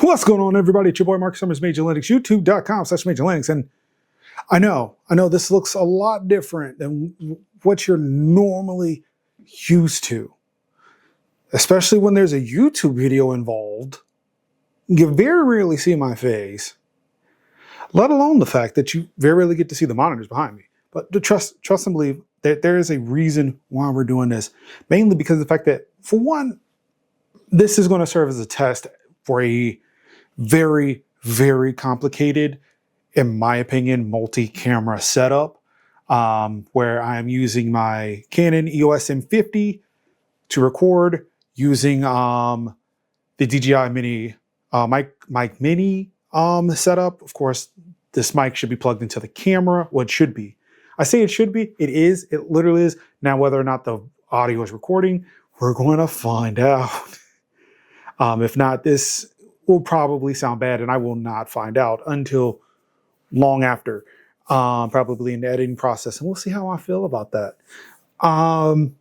What's going on, everybody? It's your boy Mark Summers, Major Linux, youtube.com/Major Linux. And I know this looks a lot different than what you're normally used to, especially when there's a YouTube video involved. You very rarely see my face, let alone the fact that you very rarely get to see the monitors behind me. But to trust and believe that there is a reason why we're doing this, mainly because of the fact that, for one, this is going to serve as a test for a very, very complicated, in my opinion, multi-camera setup, where I'm using my Canon EOS M50 to record using the DJI Mini mic Mini setup. Of course, this mic should be plugged into the camera. Well, it should be. I say it should be. It is. It literally is. Now, whether or not the audio is recording, we're going to find out. If not, this will probably sound bad, and I will not find out until long after, probably in the editing process, and we'll see how I feel about that. And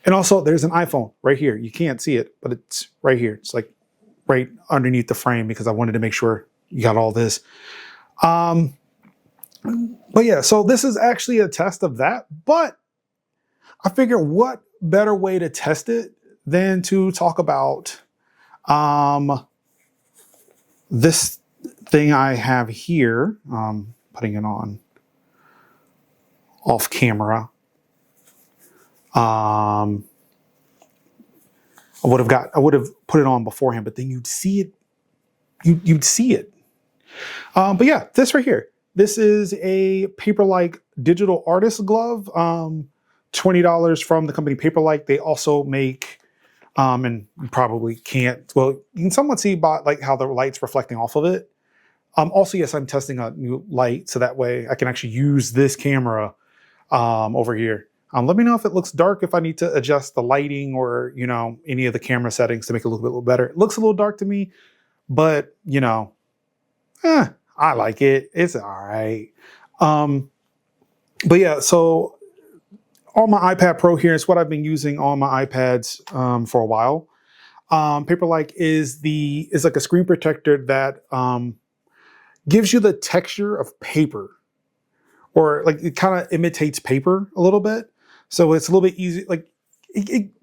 also, there's an iPhone right here. You can't see it, but it's right here. It's like right underneath the frame because I wanted to make sure you got all this. But yeah, so this is actually a test of that, but I figure what better way to test it than to talk about this thing I have here. Putting it on off camera. I would have put it on beforehand, but then you'd see it. You'd see it. But yeah, this right here. This is a Paperlike digital artist glove. $20 from the company Paperlike. They also make, and you probably can't, well, you can somewhat see by like how the light's reflecting off of it. Also, yes, I'm testing a new light, so that way I can actually use this camera over here. Let me know if it looks dark, if I need to adjust the lighting or, any of the camera settings to make it look a little better. It looks a little dark to me, but, I like it. It's all right. But yeah, so on my iPad Pro here, it's what I've been using on my iPads for a while. Paperlike is like a screen protector that gives you the texture of paper, or like it kind of imitates paper a little bit. So it's a little bit easy. Like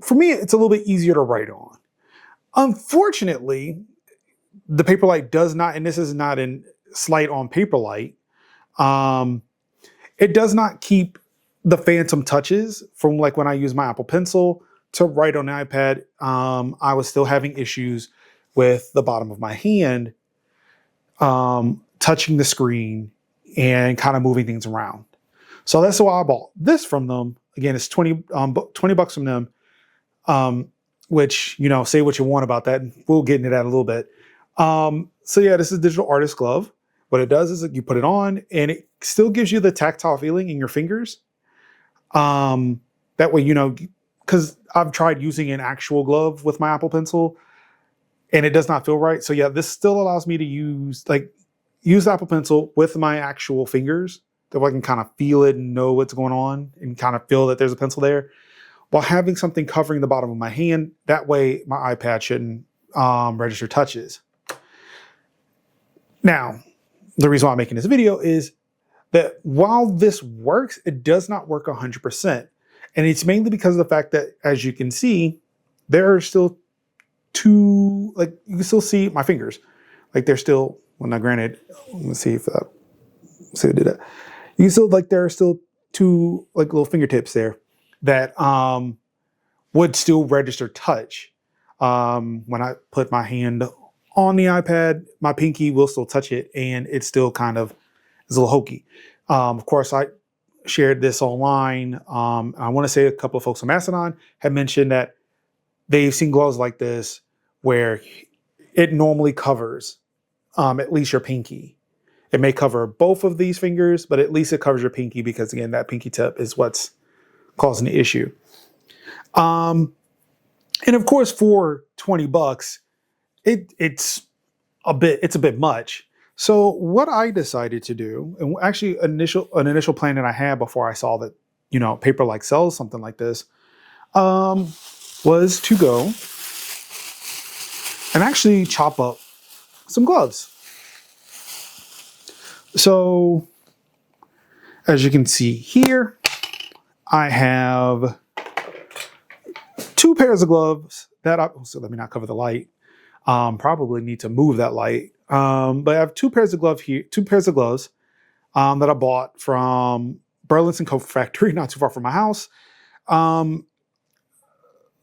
for me, it's a little bit easier to write on. Unfortunately, the Paperlike does not, and this is not in slight on Paperlike, it does not keep the phantom touches from like when I use my Apple Pencil to write on the iPad. I was still having issues with the bottom of my hand touching the screen and kind of moving things around. So that's why I bought this from them. Again, it's $20 from them, which, say what you want about that. We'll get into that in a little bit. So yeah, this is a digital artist glove. What it does is that you put it on and it still gives you the tactile feeling in your fingers. That way, because I've tried using an actual glove with my Apple Pencil and it does not feel right. So yeah, this still allows me to use the Apple Pencil with my actual fingers, that way I can kind of feel it and know what's going on and kind of feel that there's a pencil there, while having something covering the bottom of my hand. That way my iPad shouldn't register touches. Now, the reason why I'm making this video is that while this works, it does not work 100%. And it's mainly because of the fact that, as you can see, there are still two, like you can still see my fingers. Like they're still, well, now granted, let's see if see if I did that. You can still, like, there are still two like little fingertips there that would still register touch. When I put my hand on the iPad, my pinky will still touch it, and it still kind of is a little hokey. Of course, I shared this online. I want to say a couple of folks on Mastodon have mentioned that they've seen gloves like this where it normally covers at least your pinky. It may cover both of these fingers, but at least it covers your pinky because, again, that pinky tip is what's causing the issue. And of course, for $20, it's a bit much. So what I decided to do, and actually an initial plan that I had before I saw that, Paperlike sells something like this, was to go and actually chop up some gloves. So as you can see here, I have 2 pairs of gloves so let me not cover the light. Probably need to move that light. But I have 2 pairs of gloves here, 2 pairs of gloves that I bought from Burlington Coat Factory, not too far from my house.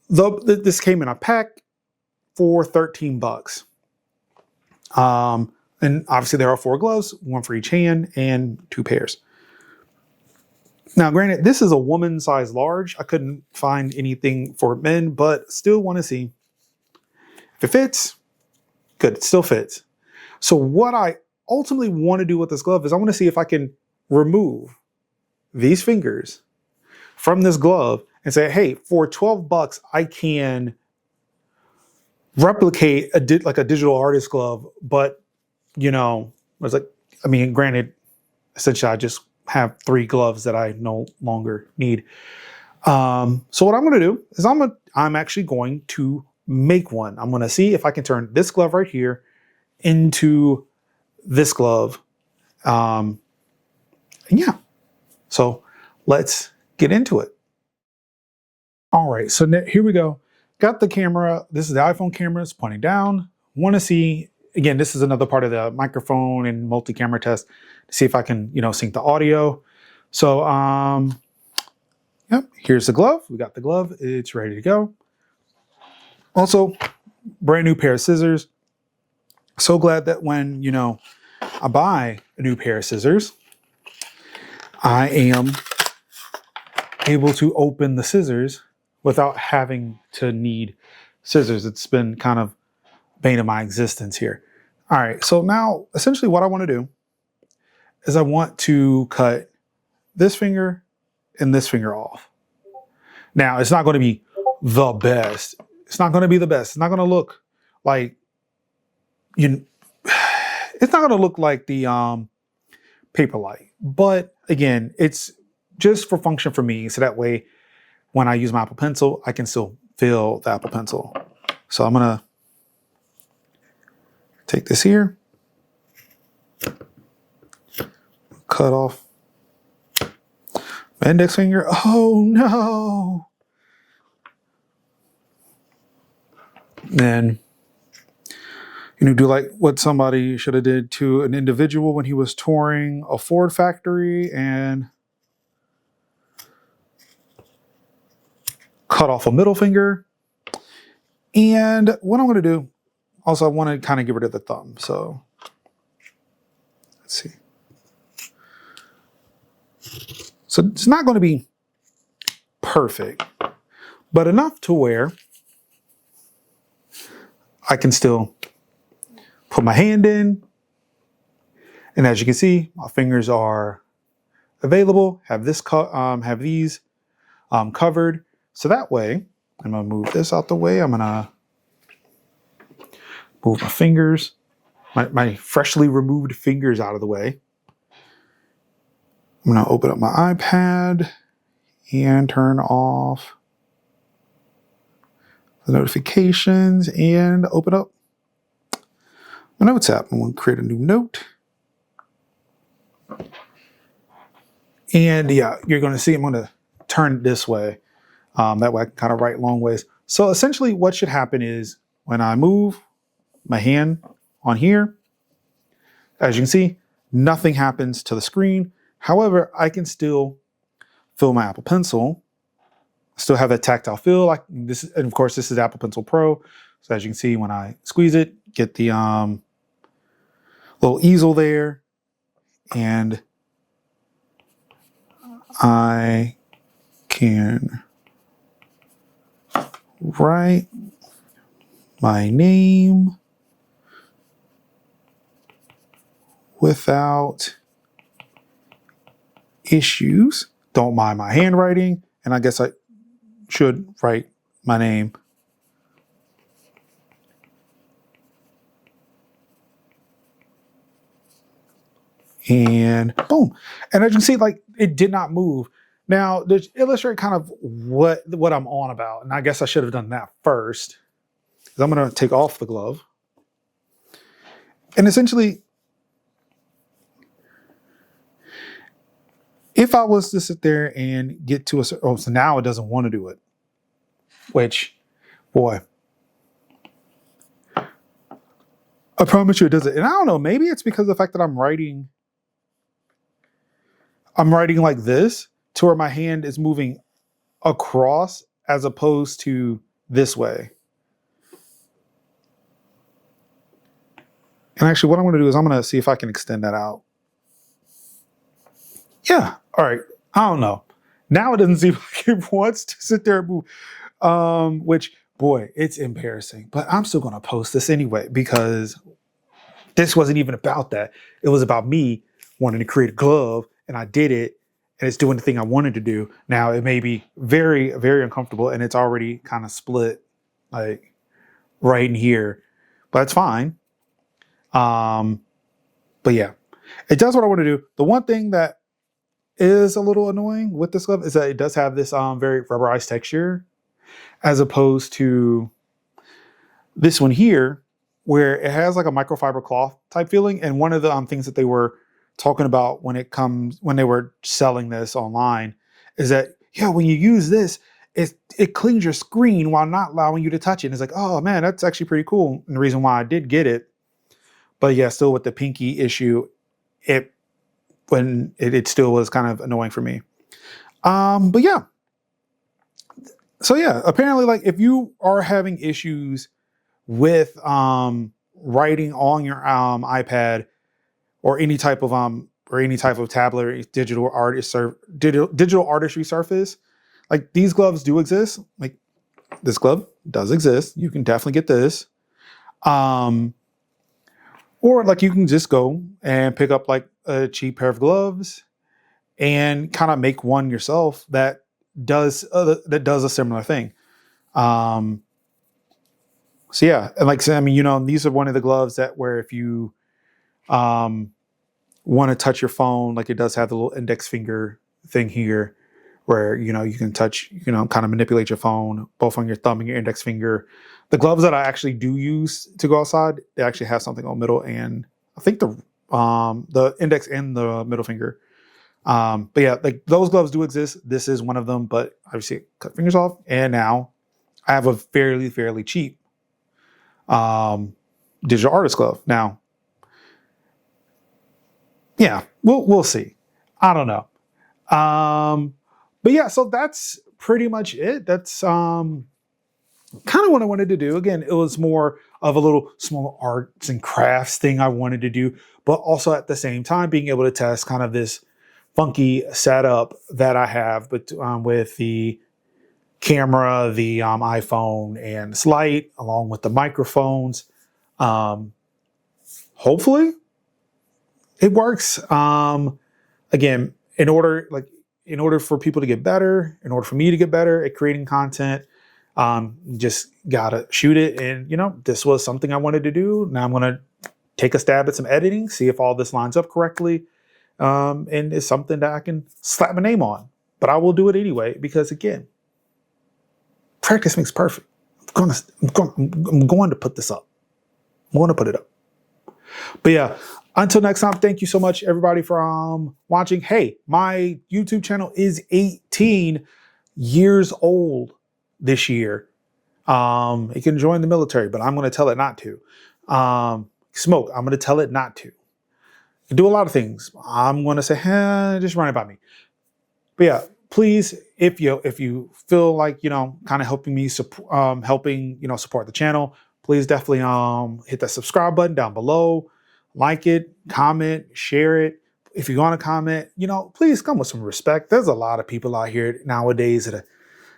This came in a pack for $13. And obviously there are 4 gloves, 1 for each hand and 2 pairs. Now, granted, this is a woman size large. I couldn't find anything for men, but still want to see if it fits. Good, it still fits. So what I ultimately want to do with this glove is I want to see if I can remove these fingers from this glove and say, hey, for $12, I can replicate like a digital artist glove, but you know, I was like, I mean, granted, essentially I just have 3 gloves that I no longer need. So what I'm going to do is I'm actually going to make one. I'm going to see if I can turn this glove right here into this glove. And yeah, so let's get into it. All right, so here we go. Got the camera. This is the iPhone camera. It's pointing down. Want to see, again, this is another part of the microphone and multi-camera test to see if I can, sync the audio. So, yep, here's the glove. We got the glove. It's ready to go. Also, brand new pair of scissors. So glad that when, I buy a new pair of scissors, I am able to open the scissors without having to need scissors. It's been kind of bane of my existence here. All right, so now essentially what I want to do is I want to cut this finger and this finger off. Now, it's not going to be the best. It's not going to be the best. It's not going to look like, it's not going to look like the Paperlight. But again, it's just for function for me. So that way, when I use my Apple Pencil, I can still feel the Apple Pencil. So I'm going to take this here, cut off my index finger. Oh no. Then, do like what somebody should have did to an individual when he was touring a Ford factory and cut off a middle finger. And what I'm going to do, also I want to kind of get rid of the thumb. So let's see. So it's not going to be perfect, but enough to where I can still put my hand in. And as you can see, my fingers are available, have these covered. So that way, I'm going to move this out the way. I'm going to move my fingers, my freshly removed fingers out of the way. I'm going to open up my iPad and turn off the notifications and open up my Notes app. I'm going to create a new note. And yeah, you're going to see I'm going to turn it this way. That way I can kind of write long ways. So essentially what should happen is when I move my hand on here, as you can see, nothing happens to the screen. However, I can still feel my Apple Pencil, still have that tactile feel. And of course, this is Apple Pencil Pro. So as you can see, when I squeeze it, get the little easel there, and I can write my name without issues. Don't mind my handwriting, and I guess I should write my name. And boom. And as you can see, it did not move. Now, to illustrate kind of what I'm on about, and I guess I should have done that first, is I'm going to take off the glove. And essentially, if I was to sit there and get to so now it doesn't want to do it, which, boy, I promise you it doesn't. And I don't know, maybe it's because of the fact that I'm writing like this to where my hand is moving across as opposed to this way. And actually what I'm going to do is I'm going to see if I can extend that out. Yeah. All right. I don't know. Now it doesn't seem like it wants to sit there and move. Which, boy, it's embarrassing. But I'm still going to post this anyway because this wasn't even about that. It was about me wanting to create a glove, and I did it, and it's doing the thing I wanted to do. Now it may be very, very uncomfortable, and it's already kind of split, like right in here, but it's fine. But yeah, it does what I want to do. The one thing that is a little annoying with this glove is that it does have this very rubberized texture, as opposed to this one here, where it has like a microfiber cloth type feeling. And one of the things that they were talking about when they were selling this online is that, yeah, when you use this, it cleans your screen while not allowing you to touch it. And it's like, oh man, that's actually pretty cool. And the reason why I did get it, but yeah, still with the pinky issue, it still was kind of annoying for me. But yeah. So yeah, apparently, like if you are having issues with writing on your iPad or any type of tablet or digital artistry surface, like these gloves do exist. Like this glove does exist. You can definitely get this. Or like you can just go and pick up like a cheap pair of gloves and kind of make one yourself that does a similar thing. So yeah, and like I mean, these are one of the gloves that where if you want to touch your phone, like it does have the little index finger thing here, where you can touch, kind of manipulate your phone both on your thumb and your index finger. The gloves that I actually do use to go outside, they actually have something on middle and I think the index and the middle finger. But yeah, like those gloves do exist. This is one of them, but obviously cut fingers off. And now I have a fairly cheap digital artist glove. Now, yeah, we'll see. I don't know. But yeah, so that's pretty much it. That's kind of what I wanted to do. Again, it was more of a little small arts and crafts thing I wanted to do, but also at the same time being able to test kind of this funky setup that I have, but with the camera, the iPhone, and this light, along with the microphones. Hopefully, it works. Again, in order for people to get better, in order for me to get better at creating content, just gotta shoot it. And this was something I wanted to do. Now I'm gonna take a stab at some editing, see if all this lines up correctly. And it's something that I can slap my name on, but I will do it anyway, because again, practice makes perfect. I'm going to put this up. I'm going to put it up. But yeah, until next time, thank you so much, everybody, for watching. Hey, my YouTube channel is 18 years old this year. It can join the military, but I'm going to tell it not to. Smoke, I'm going to tell it not to. Do a lot of things. I'm going to say, just run it by me. But yeah, please, if you feel like, kind of helping me, support the channel, please definitely hit that subscribe button down below, like it, comment, share it. If you want to comment, please come with some respect. There's a lot of people out here nowadays that are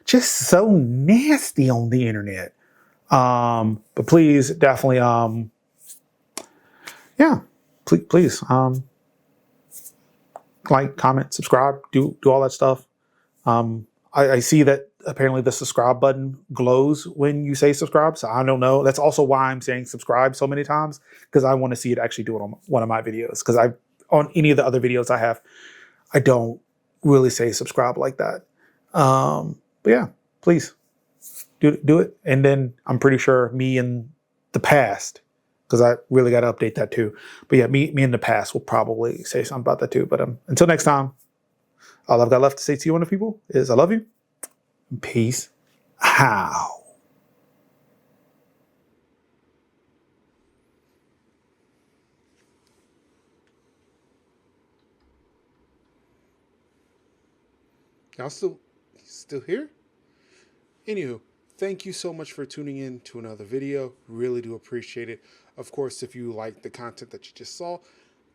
just so nasty on the internet. But please definitely, please, like, comment, subscribe, do all that stuff. I see that apparently the subscribe button glows when you say subscribe. So I don't know. That's also why I'm saying subscribe so many times, because I want to see it actually do it on one of my videos. Because on any of the other videos I have, I don't really say subscribe like that. But yeah, please do it. And then I'm pretty sure me in the past because I really got to update that too. But yeah, me in the past will probably say something about that too. But until next time, all I've got left to say to you, wonderful people, is I love you. Peace. How? Y'all still here? Anywho, thank you so much for tuning in to another video. Really do appreciate it. Of course, if you like the content that you just saw,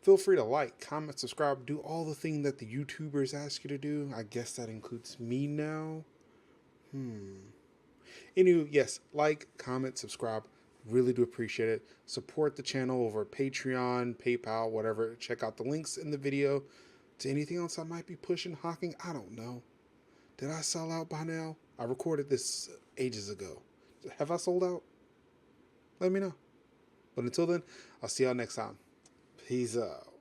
feel free to like, comment, subscribe, do all the things that the YouTubers ask you to do. I guess that includes me now. Anywho, yes, like, comment, subscribe. Really do appreciate it. Support the channel over Patreon, PayPal, whatever. Check out the links in the video to anything else I might be pushing, hawking. I don't know. Did I sell out by now? I recorded this ages ago. Have I sold out? Let me know. But until then, I'll see y'all next time. Peace out.